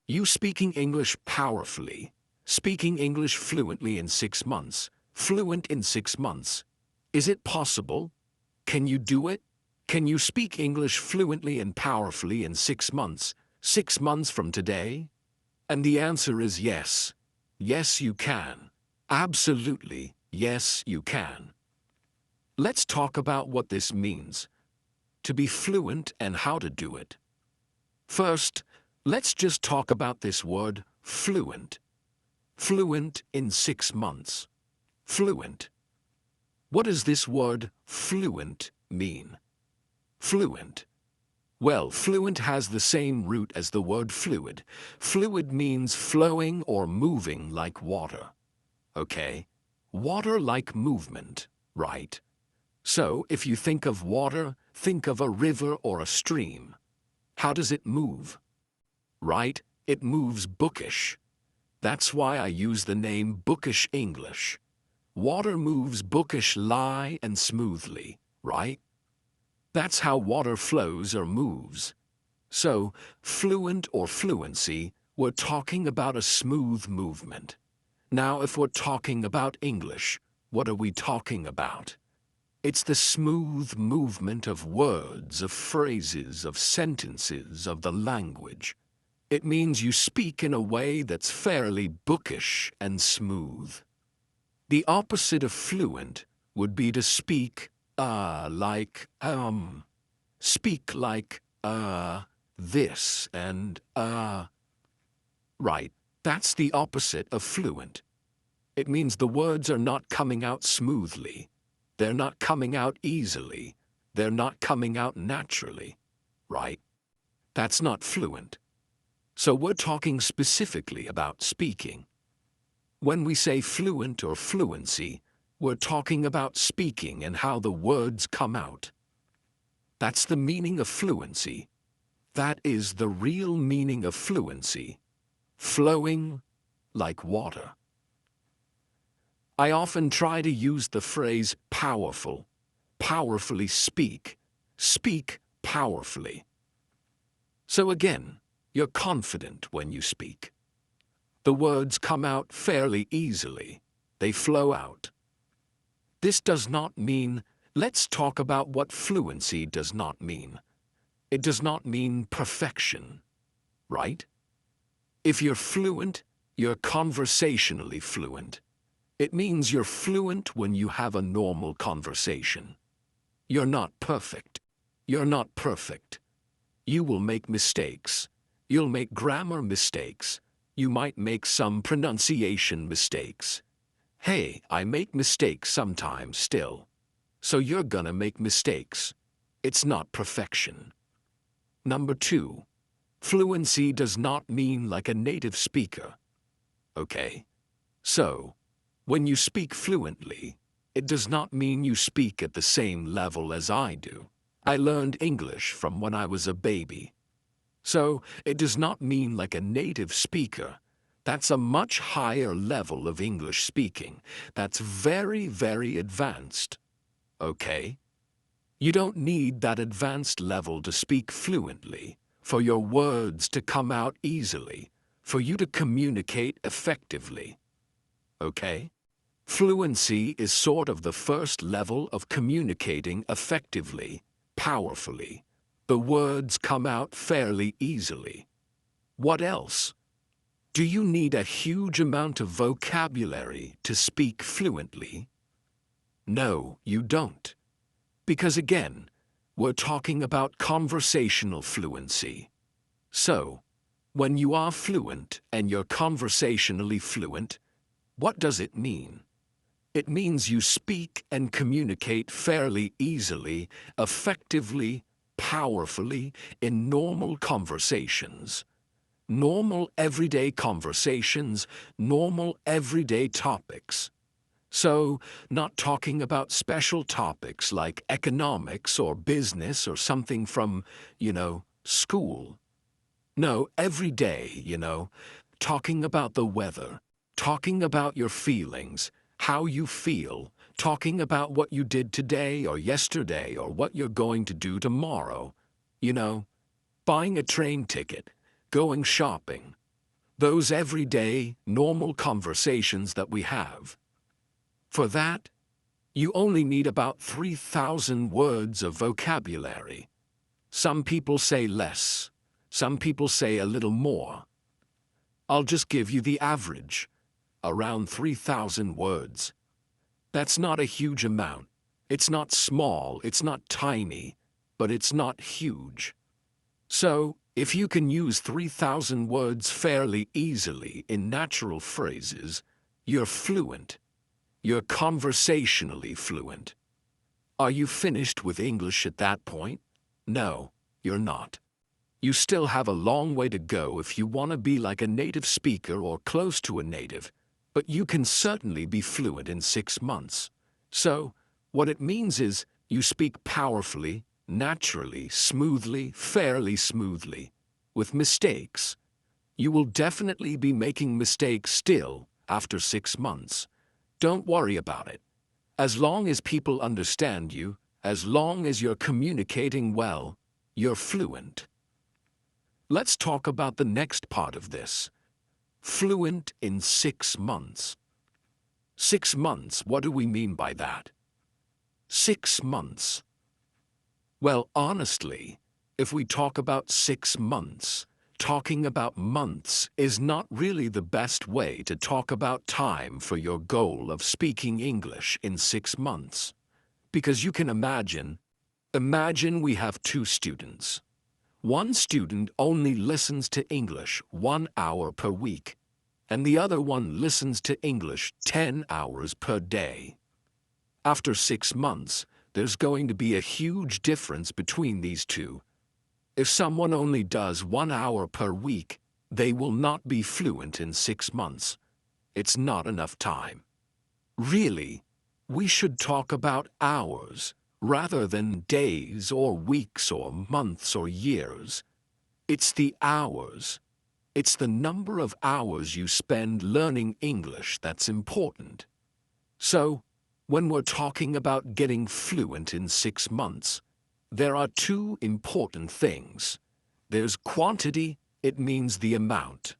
You speaking English powerfully. Speaking English fluently in 6 months. Fluent in 6 months. Is it possible? Can you do it? Can you speak English fluently and powerfully in 6 months? 6 months from today? And the answer is yes. Yes, you can. Absolutely, yes, you can. Let's talk about what this means. To be fluent and how to do it. First, let's just talk about this word, fluent. Fluent in 6 months. Fluent. What does this word, fluent, mean? Fluent. Well, fluent has the same root as the word fluid. Fluid means flowing or moving like water. Okay? Water-like movement, right? So, if you think of water, think of a river or a stream. How does it move? Right? It moves bookish. That's why I use the name Bookish English. Water moves bookish-ly and smoothly, right? That's how water flows or moves. So, fluent or fluency, we're talking about a smooth movement. Now, if we're talking about English, what are we talking about? It's the smooth movement of words, of phrases, of sentences, of the language. It means you speak in a way that's fairly bookish and smooth. The opposite of fluent would be to speak like speak like this and right. That's the opposite of fluent. It means the words are not coming out smoothly. They're not coming out easily. They're not coming out naturally, right? That's not fluent. So we're talking specifically about speaking. When we say fluent or fluency, we're talking about speaking and how the words come out. That's the meaning of fluency. That is the real meaning of fluency. Flowing like water. I often try to use the phrase powerful. Powerfully speak. Speak powerfully. So again, you're confident when you speak. The words come out fairly easily. They flow out. This does not mean, let's talk about what fluency does not mean. It does not mean perfection, right? If you're fluent, you're conversationally fluent. It means you're fluent when you have a normal conversation. You're not perfect. You're not perfect. You will make mistakes. You'll make grammar mistakes. You might make some pronunciation mistakes. Hey, I make mistakes sometimes still. So you're gonna make mistakes. It's not perfection. Number 2, fluency does not mean like a native speaker. Okay? So, when you speak fluently, it does not mean you speak at the same level as I do. I learned English from when I was a baby. So, it does not mean like a native speaker. That's a much higher level of English speaking. That's very, very advanced. Okay? You don't need that advanced level to speak fluently, for your words to come out easily, for you to communicate effectively. Okay? Fluency is sort of the first level of communicating effectively, powerfully. The words come out fairly easily. What else? Do you need a huge amount of vocabulary to speak fluently? No, you don't. Because again, we're talking about conversational fluency. So, when you are fluent and you're conversationally fluent, what does it mean? It means you speak and communicate fairly easily, effectively, powerfully in normal conversations. Normal everyday conversations, normal everyday topics. So, not talking about special topics like economics or business or something from, school. No, every day, talking about the weather, talking about your feelings, how you feel, talking about what you did today or yesterday or what you're going to do tomorrow. Buying a train ticket, going shopping, Those everyday, normal conversations that we have. For that, you only need about 3,000 words of vocabulary. Some people say less. Some people say a little more. I'll just give you the average, around 3,000 words. That's not a huge amount. It's not small, it's not tiny, but it's not huge. So, if you can use 3,000 words fairly easily in natural phrases, you're fluent. You're conversationally fluent. Are you finished with English at that point? No, you're not. You still have a long way to go if you want to be like a native speaker or close to a native, but you can certainly be fluent in 6 months. So, what it means is you speak powerfully, naturally, smoothly, fairly smoothly, with mistakes. You will definitely be making mistakes still after 6 months. Don't worry about it. As long as people understand you, as long as you're communicating well, you're fluent. Let's talk about the next part of this. Fluent in 6 months. 6 months, what do we mean by that? 6 months. Well, honestly, if we talk about 6 months, talking about months is not really the best way to talk about time for your goal of speaking English in 6 months. Because you can imagine we have 2 students. One student only listens to English 1 hour per week, and the other one listens to English 10 hours per day. After 6 months, there's going to be a huge difference between these two. If someone only does 1 hour per week, they will not be fluent in 6 months. It's not enough time. Really, we should talk about hours rather than days or weeks or months or years. It's the hours. It's the number of hours you spend learning English that's important. So, when we're talking about getting fluent in 6 months, there are 2 important things. There's quantity, it means the amount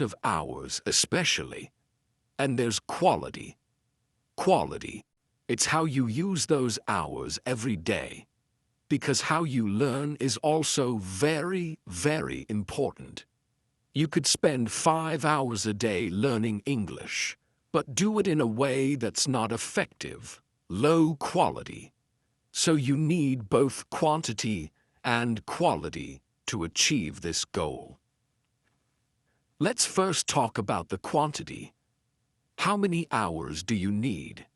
of hours especially, and there's quality. Quality, it's how you use those hours every day, because how you learn is also very, very important. You could spend 5 hours a day learning English, but do it in a way that's not effective, low quality. So you need both quantity and quality to achieve this goal. Let's first talk about the quantity. How many hours do you need?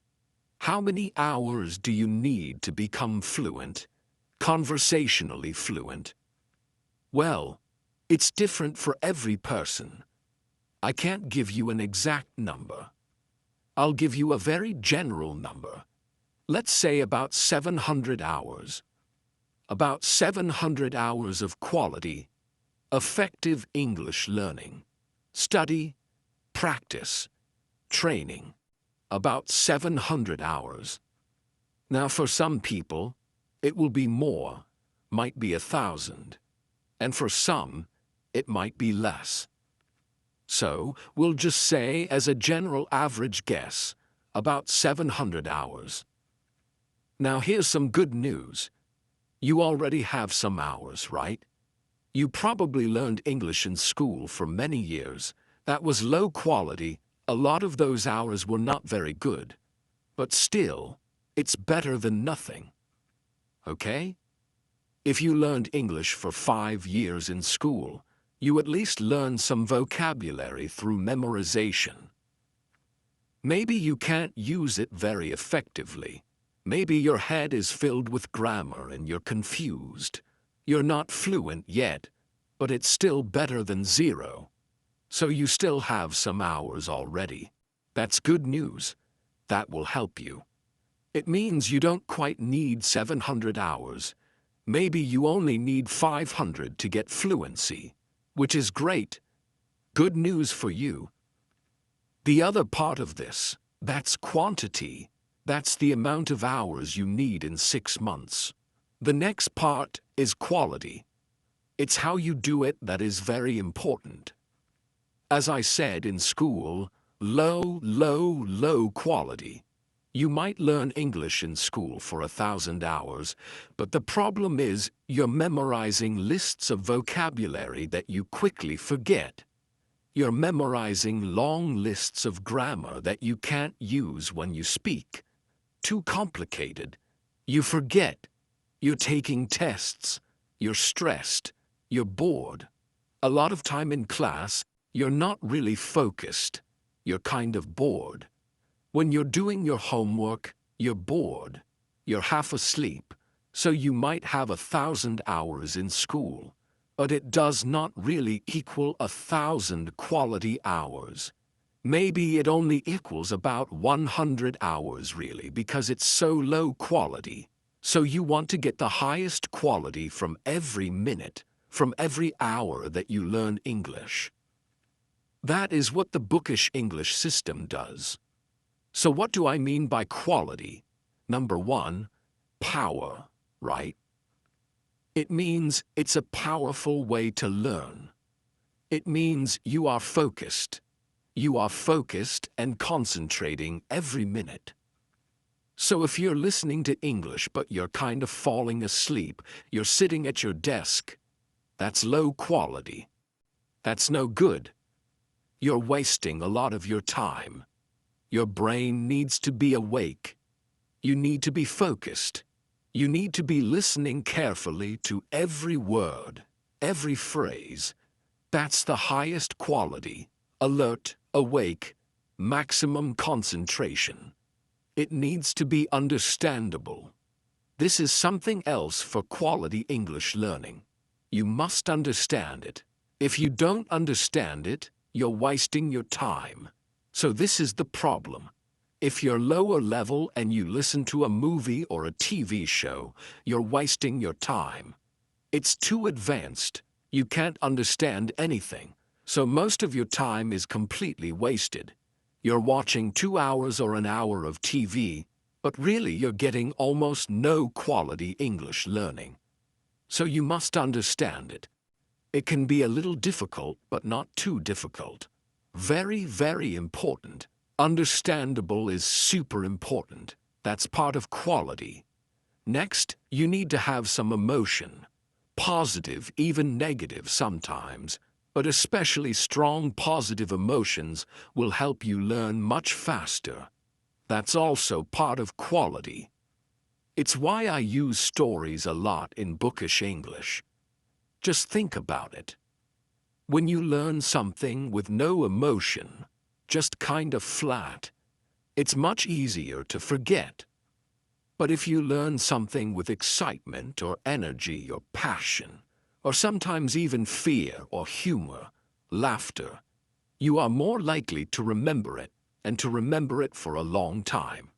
How many hours do you need to become fluent, conversationally fluent? Well, it's different for every person. I can't give you an exact number. I'll give you a very general number. Let's say about 700 hours. About 700 hours of quality, effective English learning, study, practice, training. About 700 hours. Now for some people, it will be more, might be 1,000. And for some, it might be less. So, we'll just say as a general average guess, about 700 hours. Now here's some good news. You already have some hours, right? You probably learned English in school for many years. That was low quality. A lot of those hours were not very good. But still, it's better than nothing. Okay? If you learned English for 5 years in school, you at least learned some vocabulary through memorization. Maybe you can't use it very effectively. Maybe your head is filled with grammar and you're confused. You're not fluent yet, but it's still better than 0. So you still have some hours already. That's good news. That will help you. It means you don't quite need 700 hours. Maybe you only need 500 to get fluency, which is great. Good news for you. The other part of this, that's quantity. That's the amount of hours you need in 6 months. The next part is quality. It's how you do it that is very important. As I said in school, low quality. You might learn English in school for 1,000 hours, but the problem is you're memorizing lists of vocabulary that you quickly forget. You're memorizing long lists of grammar that you can't use when you speak. Too complicated. You forget. You're taking tests. You're stressed. You're bored. A lot of time in class, you're not really focused. You're kind of bored. When you're doing your homework, you're bored. You're half asleep, so you might have 1,000 hours in school. But it does not really equal 1,000 quality hours. Maybe it only equals about 100 hours really because it's so low quality. So you want to get the highest quality from every minute, from every hour that you learn English. That is what the bookish English system does. So what do I mean by quality? Number one, power, right? It means it's a powerful way to learn. It means you are focused. You are focused and concentrating every minute. So if you're listening to English but you're kind of falling asleep, you're sitting at your desk, that's low quality. That's no good. You're wasting a lot of your time. Your brain needs to be awake. You need to be focused. You need to be listening carefully to every word, every phrase. That's the highest quality. Alert, awake, maximum concentration. It needs to be understandable. This is something else for quality English learning. You must understand it. If you don't understand it, you're wasting your time. So this is the problem. If you're lower level and you listen to a movie or a TV show, you're wasting your time. It's too advanced. You can't understand anything. So most of your time is completely wasted. You're watching 2 hours or an hour of TV, but really you're getting almost no quality English learning. So you must understand it. It can be a little difficult, but not too difficult. Very important. Understandable is super important. That's part of quality. Next, you need to have some emotion. Positive, even negative sometimes, but especially strong positive emotions will help you learn much faster. That's also part of quality. It's why I use stories a lot in bookish English. Just think about it. When you learn something with no emotion, just kind of flat, it's much easier to forget. But if you learn something with excitement or energy or passion, or sometimes even fear or humor, laughter, you are more likely to remember it and to remember it for a long time.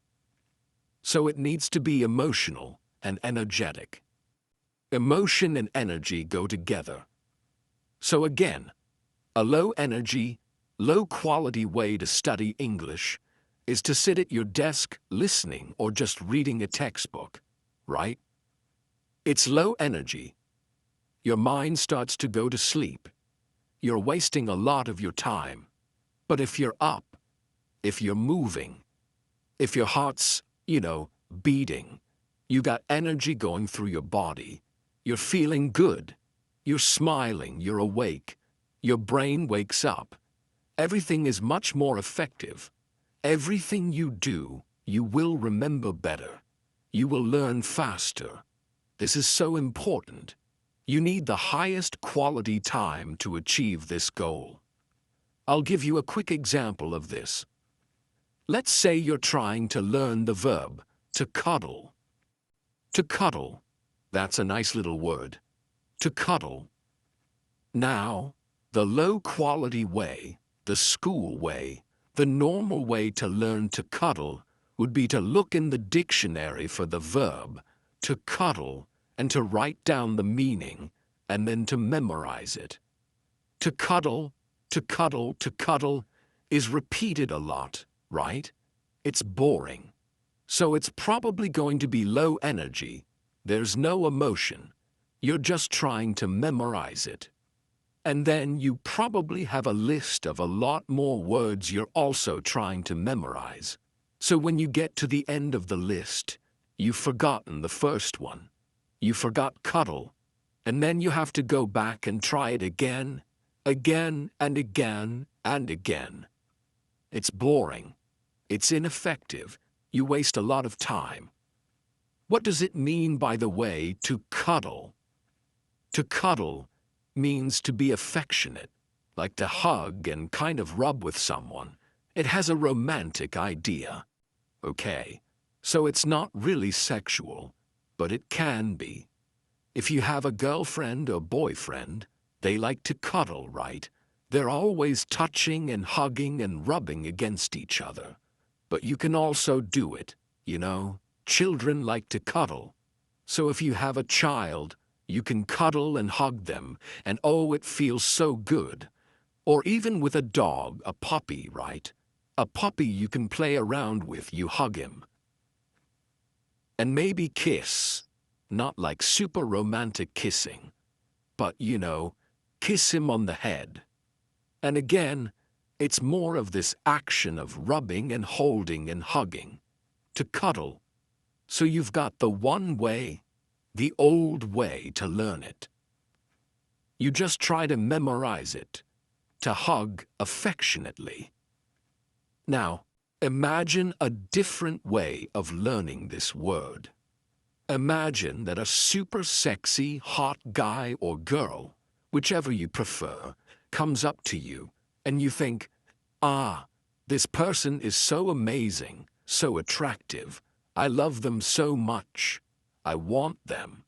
So it needs to be emotional and energetic. Emotion and energy go together. So again, a low energy, low quality way to study English is to sit at your desk listening or just reading a textbook, right? It's low energy. Your mind starts to go to sleep. You're wasting a lot of your time. But if you're up, if you're moving, if your heart's, beating, you got energy going through your body, you're feeling good, you're smiling, you're awake, your brain wakes up, everything is much more effective. Everything you do, you will remember better. You will learn faster. This is so important. You need the highest quality time to achieve this goal. I'll give you a quick example of this. Let's say you're trying to learn the verb to cuddle. To cuddle. That's a nice little word. To cuddle. Now, the low-quality way, the school way, the normal way to learn to cuddle would be to look in the dictionary for the verb to cuddle and to write down the meaning and then to memorize it. To cuddle, to cuddle, to cuddle is repeated a lot, right? It's boring. So it's probably going to be low energy. There's no emotion. You're just trying to memorize it. And then you probably have a list of a lot more words you're also trying to memorize. So when you get to the end of the list, you've forgotten the first one. You forgot cuddle. And then you have to go back and try it again, again and again and again. It's boring. It's ineffective. You waste a lot of time. What does it mean, by the way, to cuddle? To cuddle means to be affectionate, like to hug and kind of rub with someone. It has a romantic idea. Okay, so it's not really sexual, but it can be. If you have a girlfriend or boyfriend, they like to cuddle, right? They're always touching and hugging and rubbing against each other. But you can also do it, you know? Children like to cuddle. So if you have a child, you can cuddle and hug them, and oh, it feels so good. Or even with a dog, a puppy, right? A puppy you can play around with, you hug him. And maybe kiss. Not like super romantic kissing, but, you know, kiss him on the head. And again, it's more of this action of rubbing and holding and hugging. To cuddle. So you've got the one way, the old way to learn it. You just try to memorize it. To hug affectionately. Now, imagine a different way of learning this word. Imagine that a super sexy, hot guy or girl, whichever you prefer, comes up to you, and you think, ah, this person is so amazing, so attractive. I love them so much. I want them.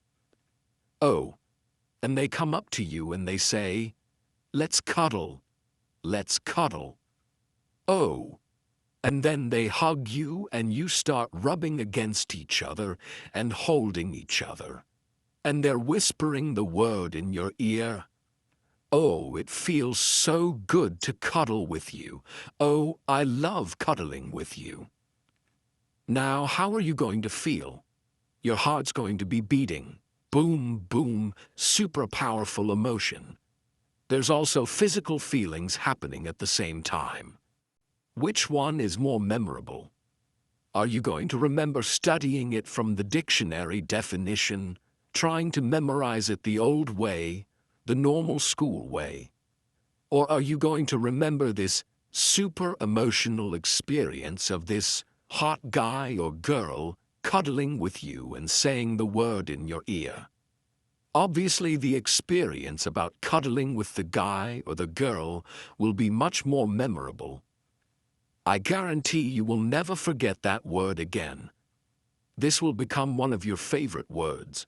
Oh, and they come up to you and they say, let's cuddle. Let's cuddle. Oh. And then they hug you and you start rubbing against each other and holding each other. And they're whispering the word in your ear. Oh, it feels so good to cuddle with you. Oh, I love cuddling with you. Now, how are you going to feel? Your heart's going to be beating. Boom, boom, super powerful emotion. There's also physical feelings happening at the same time. Which one is more memorable? Are you going to remember studying it from the dictionary definition, trying to memorize it the old way, the normal school way? Or are you going to remember this super emotional experience of this hot guy or girl cuddling with you and saying the word in your ear? Obviously, the experience about cuddling with the guy or the girl will be much more memorable. I guarantee you will never forget that word again. This will become one of your favorite words.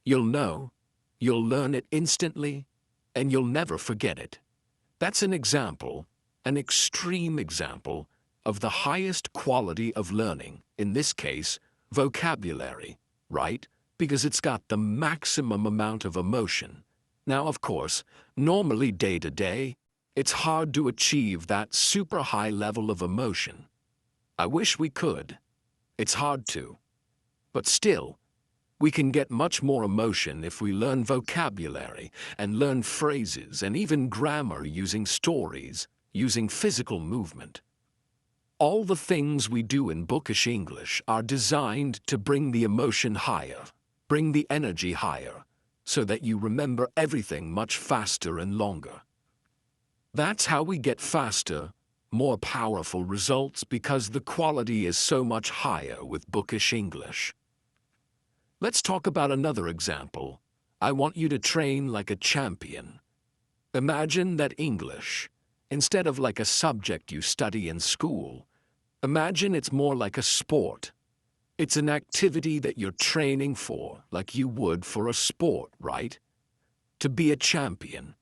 You'll know, you'll learn it instantly, and you'll never forget it. That's an example, an extreme example, of the highest quality of learning, in this case, vocabulary, right? Because it's got the maximum amount of emotion. Now, of course, normally day to day, it's hard to achieve that super high level of emotion. I wish we could. It's hard to. But still, we can get much more emotion if we learn vocabulary and learn phrases and even grammar using stories, using physical movement. All the things we do in bookish English are designed to bring the emotion higher, bring the energy higher, so that you remember everything much faster and longer. That's how we get faster, more powerful results, because the quality is so much higher with bookish English. Let's talk about another example. I want you to train like a champion. Imagine that English, instead of like a subject you study in school, imagine it's more like a sport. It's an activity that you're training for, like you would for a sport, right? To be a champion.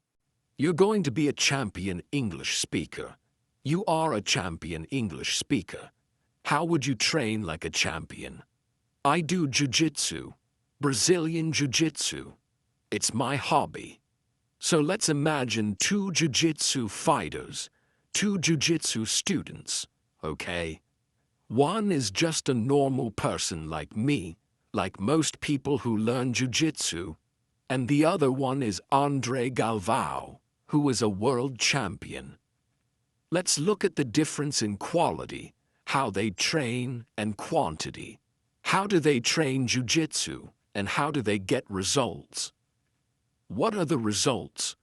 You're going to be a champion English speaker. You are a champion English speaker. How would you train like a champion? I do jiu-jitsu, Brazilian jiu-jitsu. It's my hobby. So let's imagine two jiu-jitsu fighters, two jiu-jitsu students, okay? One is just a normal person like me, like most people who learn jiu-jitsu, and the other one is Andre Galvao, who is a world champion. Let's look at the difference in quality, how they train, and quantity. How do they train jiu-jitsu, and how do they get results? What are the results?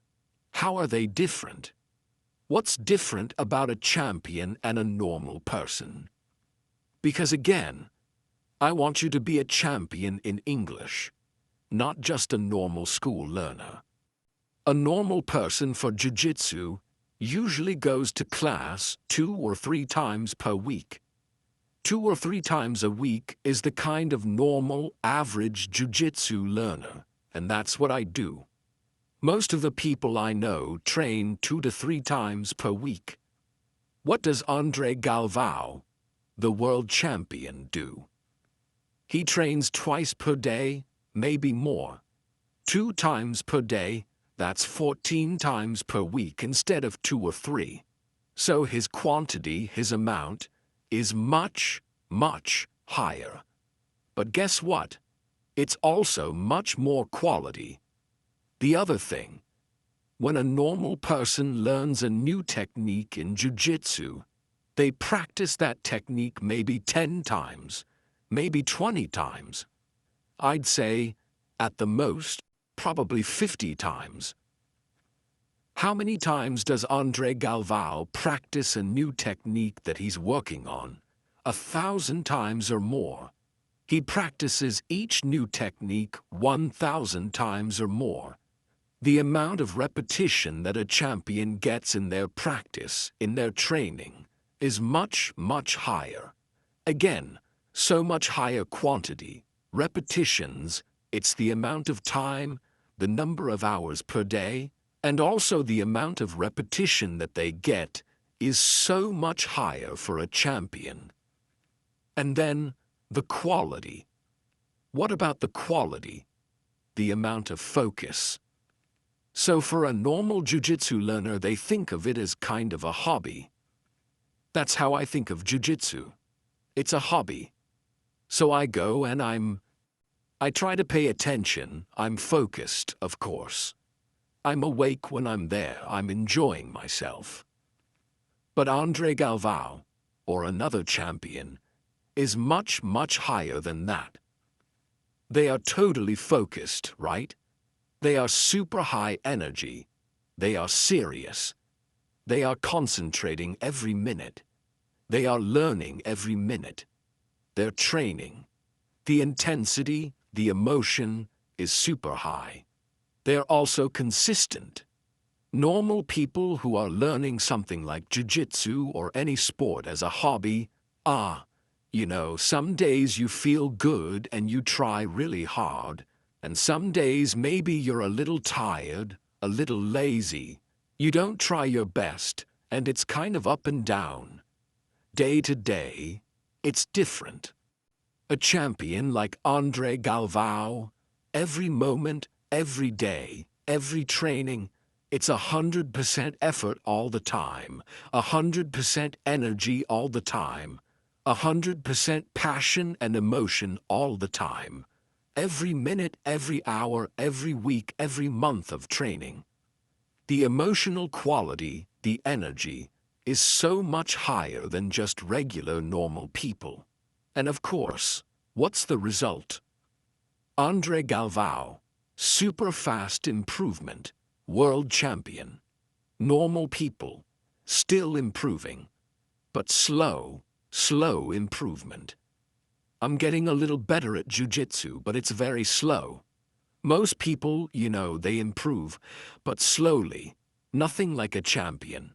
How are they different? What's different about a champion and a normal person? Because again, I want you to be a champion in English, not just a normal school learner. A normal person for jiu-jitsu usually goes to class 2 or 3 times per week. 2 or 3 times a week is the kind of normal, average jiu-jitsu learner, and that's what I do. Most of the people I know train 2 to 3 times per week. What does Andre Galvao, the world champion, do? He trains twice per day, maybe more. 2 times per day, that's 14 times per week instead of 2 or 3. So his quantity, his amount, is much, much higher. But guess what? It's also much more quality. The other thing, when a normal person learns a new technique in jiu-jitsu, they practice that technique maybe 10 times, maybe 20 times. I'd say, at the most, probably 50 times. How many times does Andre Galvao practice a new technique that he's working on? 1,000 times or more. He practices each new technique 1,000 times or more. The amount of repetition that a champion gets in their practice, in their training, is much, much higher. Again, so much higher quantity, repetitions. It's the amount of time, the number of hours per day, and also the amount of repetition that they get is so much higher for a champion. And then, the quality. What about the quality? The amount of focus. So for a normal jiu-jitsu learner, they think of it as kind of a hobby. That's how I think of jiu-jitsu. It's a hobby. So I go and I try to pay attention. I'm focused, of course. I'm awake when I'm there. I'm enjoying myself. But Andre Galvao, or another champion, is much, much higher than that. They are totally focused, right? They are super high energy. They are serious. They are concentrating every minute. They are learning every minute. They're training. The intensity, the emotion is super high. They're also consistent. Normal people who are learning something like jiu-jitsu or any sport as a hobby, some days you feel good and you try really hard, and some days maybe you're a little tired, a little lazy. You don't try your best, and it's kind of up and down. Day to day, it's different. A champion like Andre Galvao, every moment, every day, every training, it's 100% effort all the time, 100% energy all the time, 100% passion and emotion all the time. Every minute, every hour, every week, every month of training. The emotional quality, the energy, is so much higher than just regular normal people. And of course, what's the result? Andre Galvao, super fast improvement, world champion. Normal people, still improving, but slow improvement. I'm getting a little better at jiu-jitsu, but it's very slow. Most people, they improve, but slowly, nothing like a champion.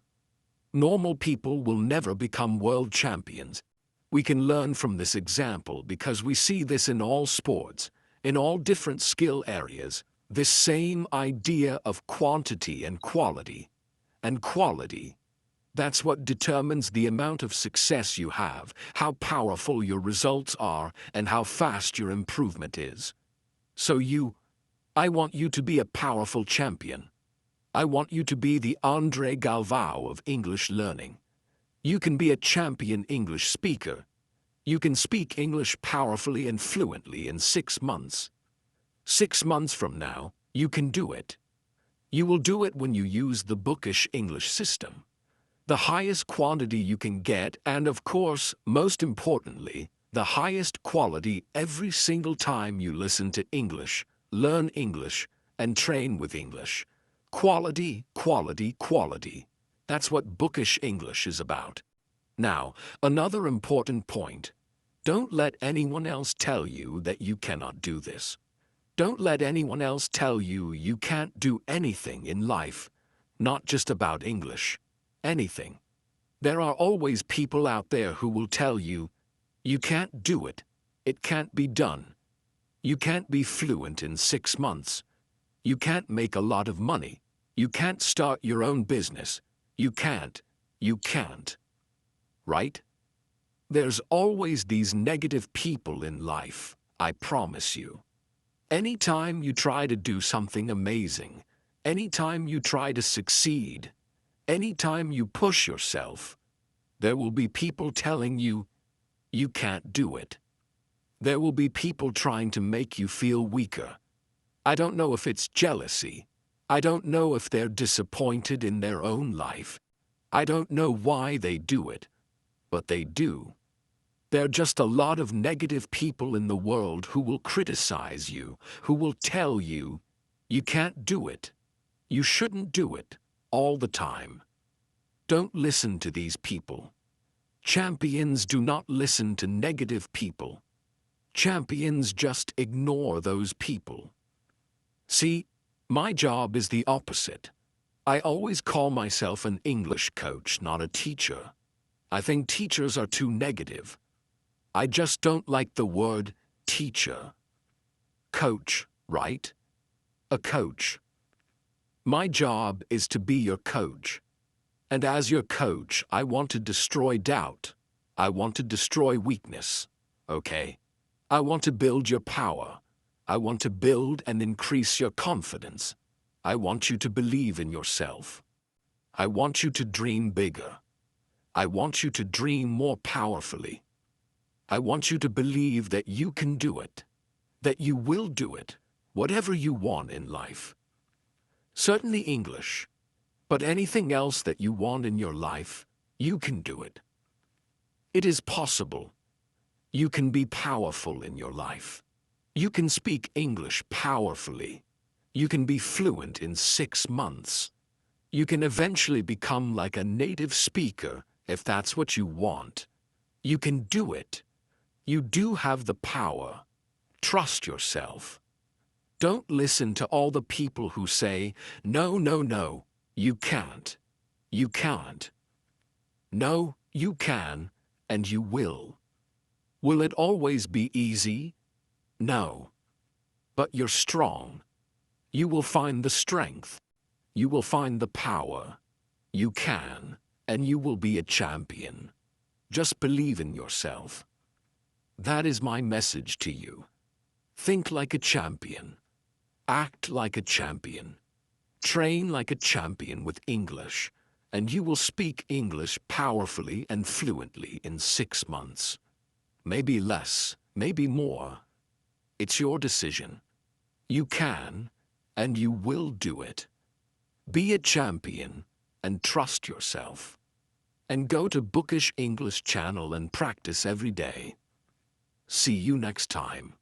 Normal people will never become world champions. We can learn from this example because we see this in all sports, in all different skill areas, this same idea of quantity and quality. And quality, that's what determines the amount of success you have, how powerful your results are, and how fast your improvement is. So I want you to be a powerful champion. I want you to be the Andre Galvao of English learning. You can be a champion English speaker. You can speak English powerfully and fluently in 6 months. 6 months from now, you can do it. You will do it when you use the bookish English system. The highest quantity you can get, and of course, most importantly, the highest quality every single time you listen to English, learn English, and train with English. Quality, quality, quality. That's what bookish English is about. Now, another important point. Don't let anyone else tell you that you cannot do this. Don't let anyone else tell you you can't do anything in life, not just about English. Anything. There are always people out there who will tell you, you can't do it. It can't be done. You can't be fluent in 6 months. You can't make a lot of money. You can't start your own business. You can't. You can't. Right? There's always these negative people in life, I promise you. Anytime you try to do something amazing, anytime you try to succeed, anytime you push yourself, there will be people telling you, you can't do it. There will be people trying to make you feel weaker. I don't know if it's jealousy. I don't know if they're disappointed in their own life. I don't know why they do it, but they do. There are just a lot of negative people in the world who will criticize you, who will tell you, you can't do it. You shouldn't do it, all the time. Don't listen to these people. Champions do not listen to negative people. Champions just ignore those people. See, my job is the opposite. I always call myself an English coach, not a teacher. I think teachers are too negative. I just don't like the word teacher. Coach, right? A coach. My job is to be your coach. And as your coach, I want to destroy doubt. I want to destroy weakness. Okay? I want to build your power. I want to build and increase your confidence. I want you to believe in yourself. I want you to dream bigger. I want you to dream more powerfully. I want you to believe that you can do it, that you will do it, whatever you want in life. Certainly English, but anything else that you want in your life, you can do it. It is possible. You can be powerful in your life. You can speak English powerfully. You can be fluent in 6 months. You can eventually become like a native speaker if that's what you want. You can do it. You do have the power. Trust yourself. Don't listen to all the people who say, no, no, no, you can't. You can't. No, you can, and you will. Will it always be easy? No. But you're strong. You will find the strength. You will find the power. You can, and you will be a champion. Just believe in yourself. That is my message to you. Think like a champion. Act like a champion. Train like a champion with English, and you will speak English powerfully and fluently in 6 months. Maybe less, maybe more. It's your decision. You can, and you will do it. Be a champion and trust yourself. And go to Bookish English channel and practice every day. See you next time.